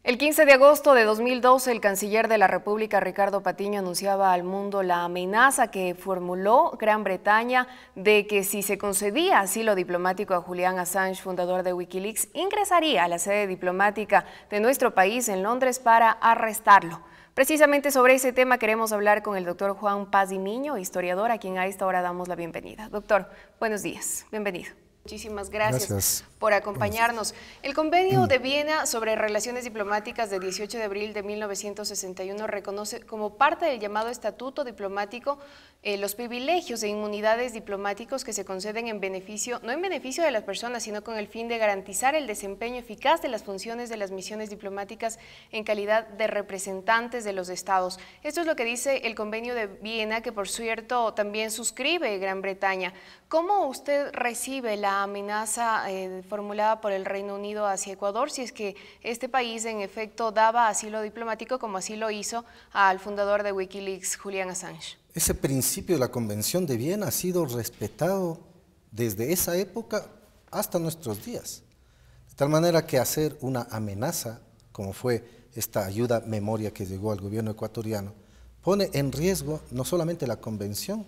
El 15 de agosto de 2012, el canciller de la República, Ricardo Patiño, anunciaba al mundo la amenaza que formuló Gran Bretaña de que si se concedía asilo diplomático a Julian Assange, fundador de Wikileaks, ingresaría a la sede diplomática de nuestro país en Londres para arrestarlo. Precisamente sobre ese tema queremos hablar con el doctor Juan Paz y Miño, historiador, a quien a esta hora damos la bienvenida. Doctor, buenos días, bienvenido. Muchísimas gracias por acompañarnos. El Convenio de Viena sobre Relaciones Diplomáticas de 18 de abril de 1961 reconoce como parte del llamado Estatuto Diplomático los privilegios e inmunidades diplomáticos que se conceden en beneficio, no en beneficio de las personas, sino con el fin de garantizar el desempeño eficaz de las funciones de las misiones diplomáticas en calidad de representantes de los estados. Esto es lo que dice el Convenio de Viena, que por cierto también suscribe Gran Bretaña. ¿Cómo usted recibe la amenaza formulada por el Reino Unido hacia Ecuador, si es que este país en efecto daba asilo diplomático, como así lo hizo al fundador de Wikileaks, Julian Assange? Ese principio de la Convención de Viena ha sido respetado desde esa época hasta nuestros días. De tal manera que hacer una amenaza, como fue esta ayuda memoria que llegó al gobierno ecuatoriano, pone en riesgo no solamente la Convención,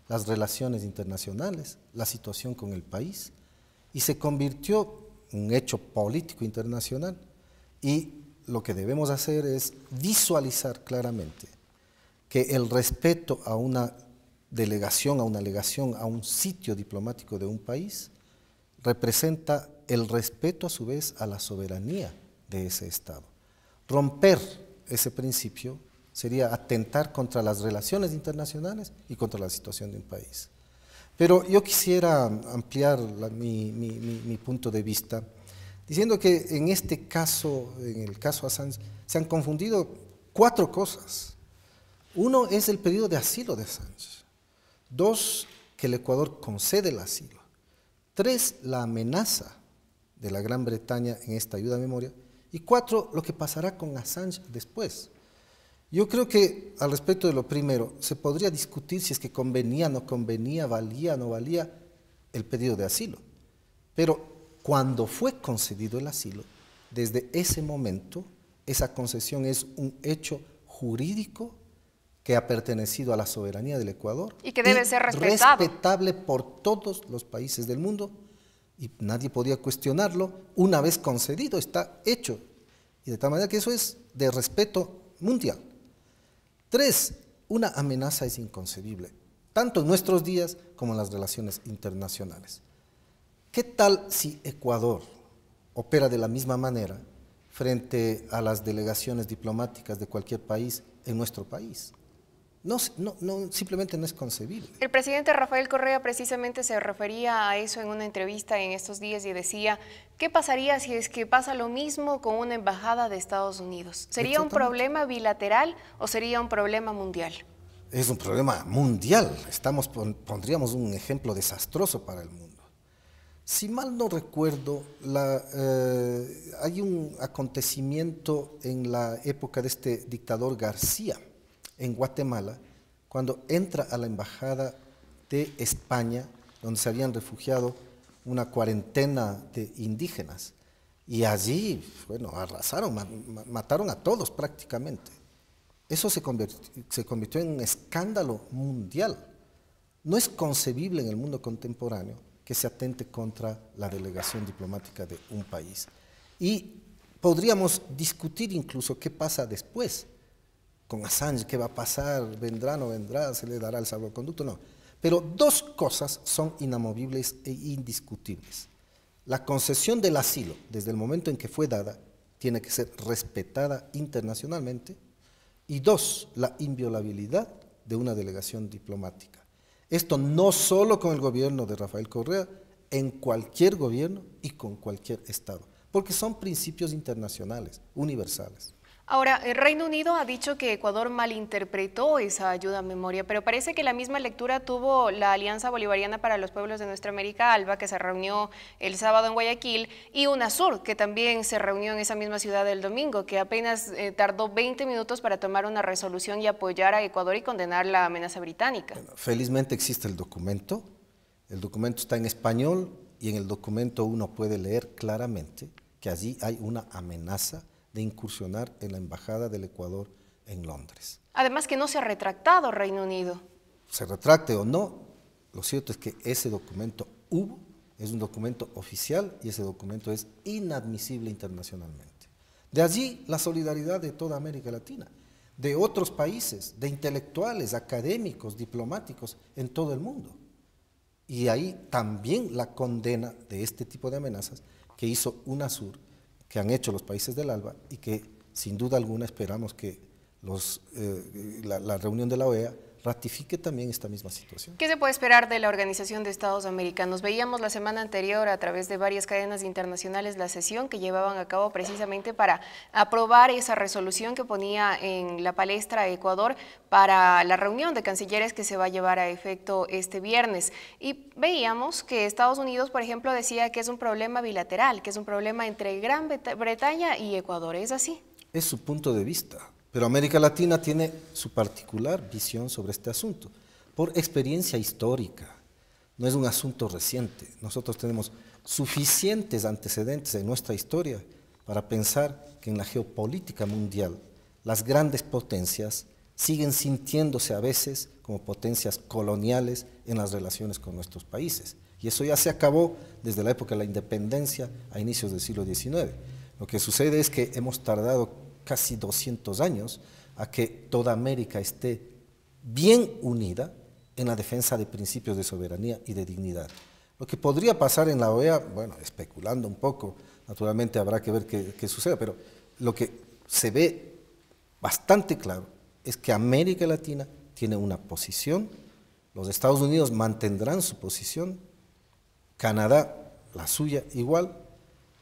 las relaciones internacionales, la situación con el país, y se convirtió en un hecho político internacional. Y lo que debemos hacer es visualizar claramente que el respeto a una delegación, a una legación, a un sitio diplomático de un país, representa el respeto a su vez a la soberanía de ese Estado. Romper ese principio sería atentar contra las relaciones internacionales y contra la situación de un país. Pero yo quisiera ampliar mi punto de vista, diciendo que en este caso, en el caso Assange, se han confundido cuatro cosas. Uno es el pedido de asilo de Assange. Dos, que el Ecuador concede el asilo. Tres, la amenaza de la Gran Bretaña en esta ayuda a memoria. Y cuatro, lo que pasará con Assange después. Yo creo que al respecto de lo primero, se podría discutir si es que convenía, no convenía, valía, no valía el pedido de asilo. Pero cuando fue concedido el asilo, desde ese momento, esa concesión es un hecho jurídico que ha pertenecido a la soberanía del Ecuador y que debe ser respetado. Respetable por todos los países del mundo, y nadie podía cuestionarlo. Una vez concedido, está hecho, y de tal manera que eso es de respeto mundial. Tres, una amenaza es inconcebible, tanto en nuestros días como en las relaciones internacionales. ¿Qué tal si Ecuador opera de la misma manera frente a las delegaciones diplomáticas de cualquier país en nuestro país? Simplemente no es concebible. El presidente Rafael Correa precisamente se refería a eso en una entrevista en estos días y decía, ¿qué pasaría si es que pasa lo mismo con una embajada de Estados Unidos? ¿Sería un problema bilateral o sería un problema mundial? Es un problema mundial. Pondríamos un ejemplo desastroso para el mundo. Si mal no recuerdo, hay un acontecimiento en la época de este dictador García, en Guatemala, cuando entra a la embajada de España, donde se habían refugiado una cuarentena de indígenas, y allí, bueno, arrasaron, mataron a todos prácticamente. Eso se convirtió en un escándalo mundial. No es concebible en el mundo contemporáneo que se atente contra la delegación diplomática de un país. Y podríamos discutir incluso qué pasa después con Assange, qué va a pasar, vendrá, no vendrá, se le dará el salvoconducto, no. Pero dos cosas son inamovibles e indiscutibles. La concesión del asilo, desde el momento en que fue dada, tiene que ser respetada internacionalmente. Y dos, la inviolabilidad de una delegación diplomática. Esto no solo con el gobierno de Rafael Correa, en cualquier gobierno y con cualquier Estado, porque son principios internacionales, universales. Ahora, el Reino Unido ha dicho que Ecuador malinterpretó esa ayuda a memoria, pero parece que la misma lectura tuvo la Alianza Bolivariana para los Pueblos de Nuestra América, ALBA, que se reunió el sábado en Guayaquil, y UNASUR, que también se reunió en esa misma ciudad el domingo, que apenas tardó 20 minutos para tomar una resolución y apoyar a Ecuador y condenar la amenaza británica. Bueno, felizmente existe el documento está en español, y en el documento uno puede leer claramente que allí hay una amenaza de incursionar en la Embajada del Ecuador en Londres. Además que no se ha retractado Reino Unido. Se retracte o no, lo cierto es que ese documento hubo, es un documento oficial y ese documento es inadmisible internacionalmente. De allí la solidaridad de toda América Latina, de otros países, de intelectuales, académicos, diplomáticos en todo el mundo. Y ahí también la condena de este tipo de amenazas que hizo UNASUR, que han hecho los países del ALBA y que sin duda alguna esperamos que la reunión de la OEA ratifique también esta misma situación. ¿Qué se puede esperar de la Organización de Estados Americanos? Veíamos la semana anterior a través de varias cadenas internacionales la sesión que llevaban a cabo precisamente para aprobar esa resolución que ponía en la palestra Ecuador para la reunión de cancilleres que se va a llevar a efecto este viernes. Y veíamos que Estados Unidos, por ejemplo, decía que es un problema bilateral, que es un problema entre Gran Bretaña y Ecuador. ¿Es así? Es su punto de vista. Pero América Latina tiene su particular visión sobre este asunto, por experiencia histórica. No es un asunto reciente. Nosotros tenemos suficientes antecedentes en nuestra historia para pensar que en la geopolítica mundial las grandes potencias siguen sintiéndose a veces como potencias coloniales en las relaciones con nuestros países. Y eso ya se acabó desde la época de la independencia a inicios del siglo XIX. Lo que sucede es que hemos tardado casi 200 años a que toda América esté bien unida en la defensa de principios de soberanía y de dignidad. Lo que podría pasar en la OEA, bueno, especulando un poco, naturalmente habrá que ver qué suceda, pero lo que se ve bastante claro es que América Latina tiene una posición, los Estados Unidos mantendrán su posición, Canadá la suya igual,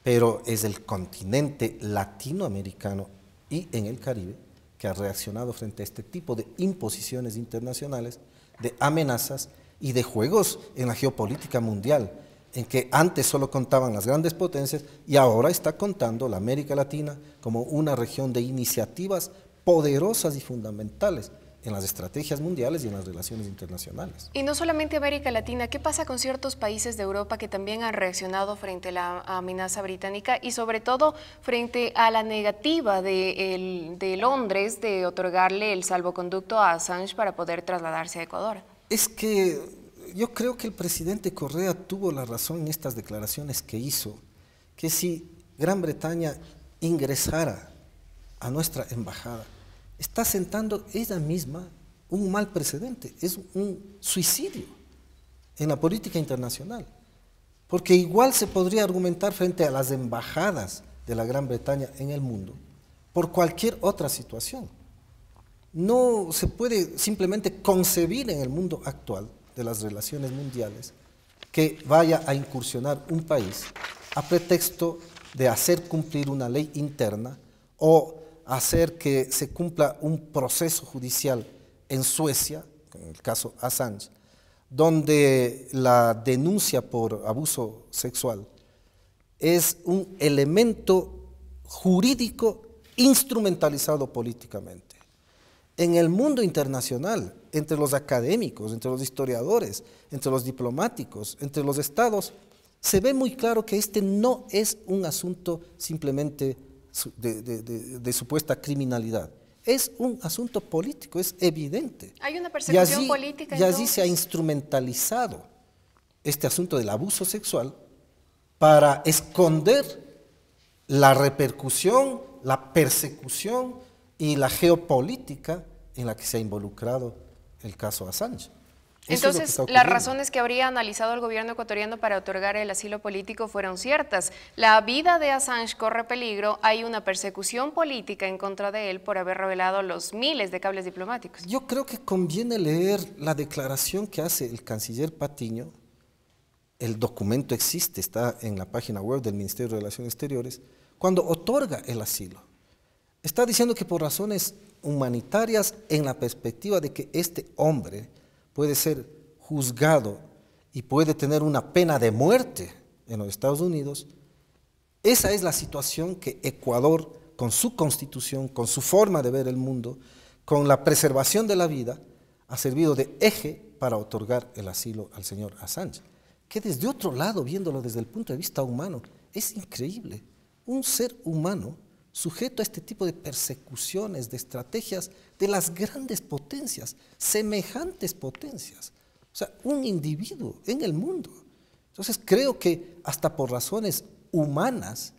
pero es el continente latinoamericano y en el Caribe que ha reaccionado frente a este tipo de imposiciones internacionales, de amenazas y de juegos en la geopolítica mundial, en que antes solo contaban las grandes potencias y ahora está contando la América Latina como una región de iniciativas poderosas y fundamentales en las estrategias mundiales y en las relaciones internacionales. Y no solamente América Latina, ¿qué pasa con ciertos países de Europa que también han reaccionado frente a la amenaza británica y sobre todo frente a la negativa de Londres de otorgarle el salvoconducto a Assange para poder trasladarse a Ecuador? Es que yo creo que el presidente Correa tuvo la razón en estas declaraciones que hizo, que si Gran Bretaña ingresara a nuestra embajada, está sentando ella misma un mal precedente, es un suicidio en la política internacional, porque igual se podría argumentar frente a las embajadas de la Gran Bretaña en el mundo por cualquier otra situación. No se puede simplemente concebir en el mundo actual de las relaciones mundiales que vaya a incursionar un país a pretexto de hacer cumplir una ley interna o hacer que se cumpla un proceso judicial en Suecia, en el caso Assange, donde la denuncia por abuso sexual es un elemento jurídico instrumentalizado políticamente. En el mundo internacional, entre los académicos, entre los historiadores, entre los diplomáticos, entre los estados, se ve muy claro que este no es un asunto simplemente de supuesta criminalidad. Es un asunto político, es evidente. Hay una persecución política. Y allí se ha instrumentalizado este asunto del abuso sexual para esconder la repercusión, la persecución y la geopolítica en la que se ha involucrado el caso Assange. Entonces, las razones que habría analizado el gobierno ecuatoriano para otorgar el asilo político fueron ciertas. La vida de Assange corre peligro, hay una persecución política en contra de él por haber revelado los miles de cables diplomáticos. Yo creo que conviene leer la declaración que hace el canciller Patiño. El documento existe, está en la página web del Ministerio de Relaciones Exteriores, cuando otorga el asilo. Está diciendo que por razones humanitarias, en la perspectiva de que este hombre puede ser juzgado y puede tener una pena de muerte en los Estados Unidos, esa es la situación que Ecuador, con su constitución, con su forma de ver el mundo, con la preservación de la vida, ha servido de eje para otorgar el asilo al señor Assange. Que desde otro lado, viéndolo desde el punto de vista humano, es increíble. Un ser humano sujeto a este tipo de persecuciones, de estrategias de las grandes potencias, semejantes potencias. O sea, un individuo en el mundo. Entonces creo que hasta por razones humanas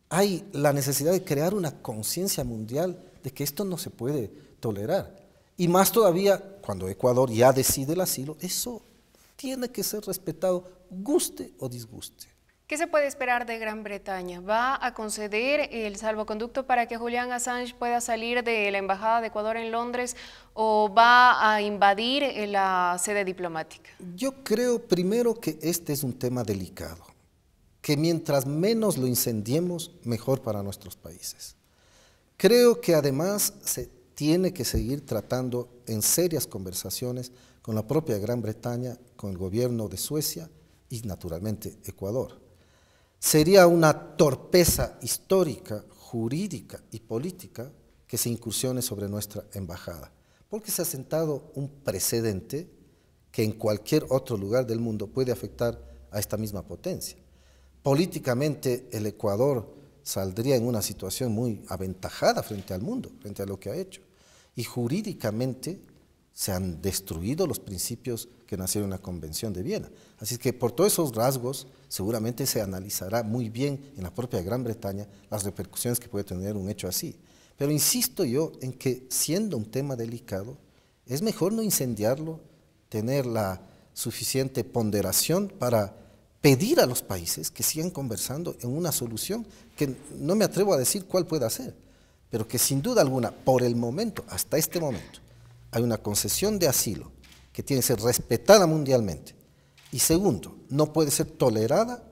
hay la necesidad de crear una conciencia mundial de que esto no se puede tolerar. Y más todavía, cuando Ecuador ya decide el asilo, eso tiene que ser respetado, guste o disguste. ¿Qué se puede esperar de Gran Bretaña? ¿Va a conceder el salvoconducto para que Julian Assange pueda salir de la Embajada de Ecuador en Londres o va a invadir la sede diplomática? Yo creo primero que este es un tema delicado, que mientras menos lo incendiemos, mejor para nuestros países. Creo que además se tiene que seguir tratando en serias conversaciones con la propia Gran Bretaña, con el gobierno de Suecia y naturalmente Ecuador. Sería una torpeza histórica, jurídica y política que se incursione sobre nuestra embajada, porque se ha sentado un precedente que en cualquier otro lugar del mundo puede afectar a esta misma potencia. Políticamente el Ecuador saldría en una situación muy aventajada frente al mundo, frente a lo que ha hecho, y jurídicamente se han destruido los principios que nacieron en la Convención de Viena. Así que por todos esos rasgos seguramente se analizará muy bien en la propia Gran Bretaña las repercusiones que puede tener un hecho así. Pero insisto yo en que siendo un tema delicado, es mejor no incendiarlo, tener la suficiente ponderación para pedir a los países que sigan conversando en una solución que no me atrevo a decir cuál pueda ser, pero que sin duda alguna, por el momento, hasta este momento, hay una concesión de asilo que tiene que ser respetada mundialmente. Y segundo, no puede ser tolerada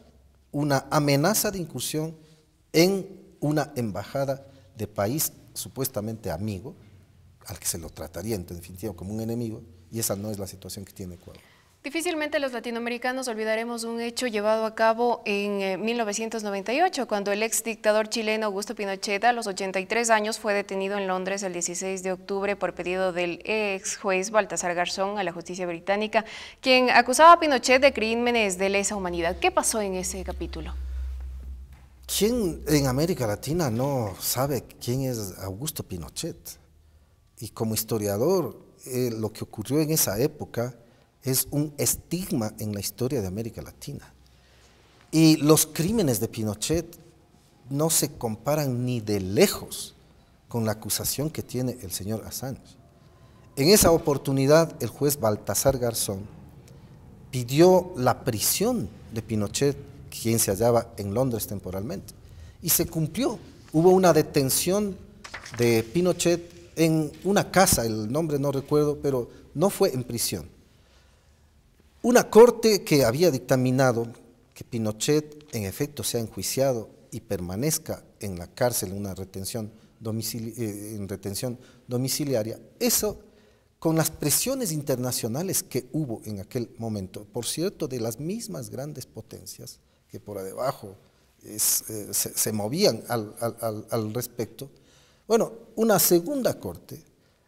una amenaza de incursión en una embajada de país supuestamente amigo, al que se lo trataría en definitiva como un enemigo, y esa no es la situación que tiene Ecuador. Difícilmente los latinoamericanos olvidaremos un hecho llevado a cabo en 1998, cuando el ex dictador chileno Augusto Pinochet, a los 83 años, fue detenido en Londres el 16 de octubre por pedido del ex juez Baltasar Garzón a la justicia británica, quien acusaba a Pinochet de crímenes de lesa humanidad. ¿Qué pasó en ese capítulo? ¿Quién en América Latina no sabe quién es Augusto Pinochet? Y como historiador, lo que ocurrió en esa época es un estigma en la historia de América Latina. Y los crímenes de Pinochet no se comparan ni de lejos con la acusación que tiene el señor Assange. En esa oportunidad, el juez Baltasar Garzón pidió la prisión de Pinochet, quien se hallaba en Londres temporalmente, y se cumplió. Hubo una detención de Pinochet en una casa, el nombre no recuerdo, pero no fue en prisión. Una corte que había dictaminado que Pinochet en efecto sea enjuiciado y permanezca en la cárcel en una retención domiciliaria, eso con las presiones internacionales que hubo en aquel momento, por cierto, de las mismas grandes potencias que por debajo se movían al respecto. Bueno, una segunda corte,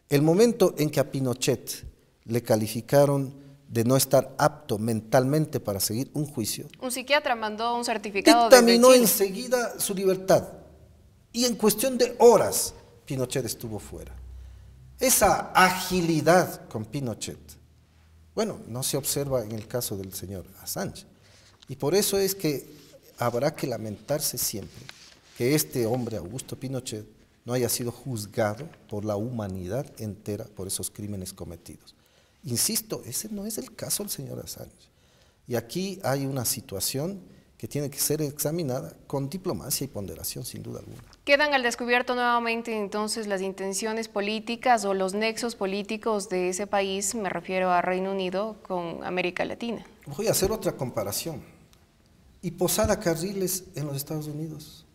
el momento en que a Pinochet le calificaron de no estar apto mentalmente para seguir un juicio. Un psiquiatra mandó un certificado dictaminó enseguida su libertad y en cuestión de horas Pinochet estuvo fuera. Esa agilidad con Pinochet, bueno, no se observa en el caso del señor Assange. Y por eso es que habrá que lamentarse siempre que este hombre, Augusto Pinochet, no haya sido juzgado por la humanidad entera por esos crímenes cometidos. Insisto, ese no es el caso del señor Assange. Y aquí hay una situación que tiene que ser examinada con diplomacia y ponderación, sin duda alguna. ¿Quedan al descubierto nuevamente entonces las intenciones políticas o los nexos políticos de ese país, me refiero a Reino Unido, con América Latina? Voy a hacer otra comparación. Y Posada Carriles en los Estados Unidos.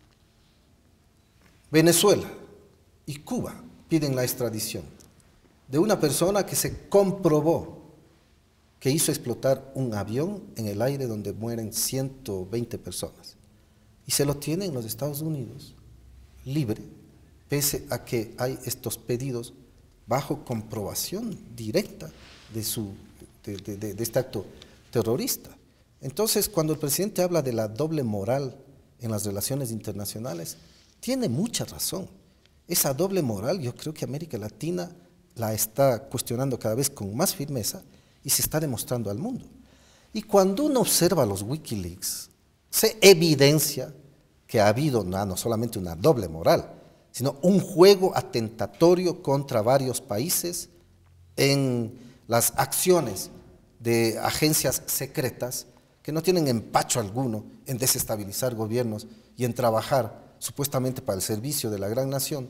Venezuela y Cuba piden la extradición de una persona que se comprobó que hizo explotar un avión en el aire donde mueren 120 personas. Y se lo tienen en los Estados Unidos, libre, pese a que hay estos pedidos bajo comprobación directa de este acto terrorista. Entonces, cuando el presidente habla de la doble moral en las relaciones internacionales, tiene mucha razón. Esa doble moral yo creo que América Latina la está cuestionando cada vez con más firmeza y se está demostrando al mundo. Y cuando uno observa los Wikileaks, se evidencia que ha habido no solamente una doble moral, sino un juego atentatorio contra varios países en las acciones de agencias secretas que no tienen empacho alguno en desestabilizar gobiernos y en trabajar supuestamente para el servicio de la gran nación,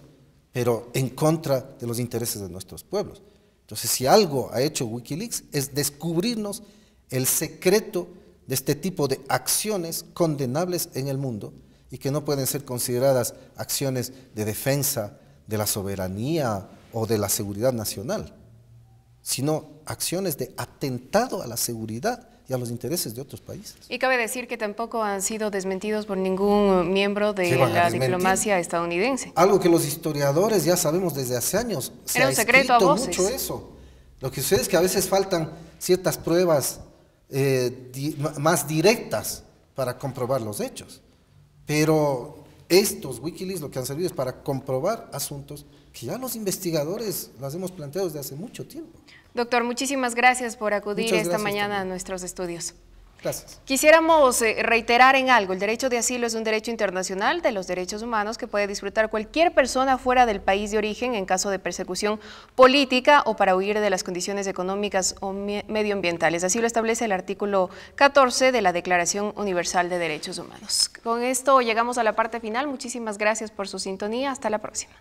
pero en contra de los intereses de nuestros pueblos. Entonces, si algo ha hecho Wikileaks es descubrirnos el secreto de este tipo de acciones condenables en el mundo y que no pueden ser consideradas acciones de defensa de la soberanía o de la seguridad nacional, sino acciones de atentado a la seguridad y a los intereses de otros países. Y cabe decir que tampoco han sido desmentidos por ningún miembro de la diplomacia estadounidense. Algo que los historiadores ya sabemos desde hace años. Era un secreto a voces. Mucho eso. Lo que sucede es que a veces faltan ciertas pruebas más directas para comprobar los hechos. Pero estos Wikileaks lo que han servido es para comprobar asuntos que ya los investigadores las hemos planteado desde hace mucho tiempo. Doctor, muchísimas gracias por acudir esta mañana a nuestros estudios. Gracias. Quisiéramos reiterar en algo, el derecho de asilo es un derecho internacional de los derechos humanos que puede disfrutar cualquier persona fuera del país de origen en caso de persecución política o para huir de las condiciones económicas o medioambientales. Así lo establece el artículo 14 de la Declaración Universal de Derechos Humanos. Con esto llegamos a la parte final. Muchísimas gracias por su sintonía. Hasta la próxima.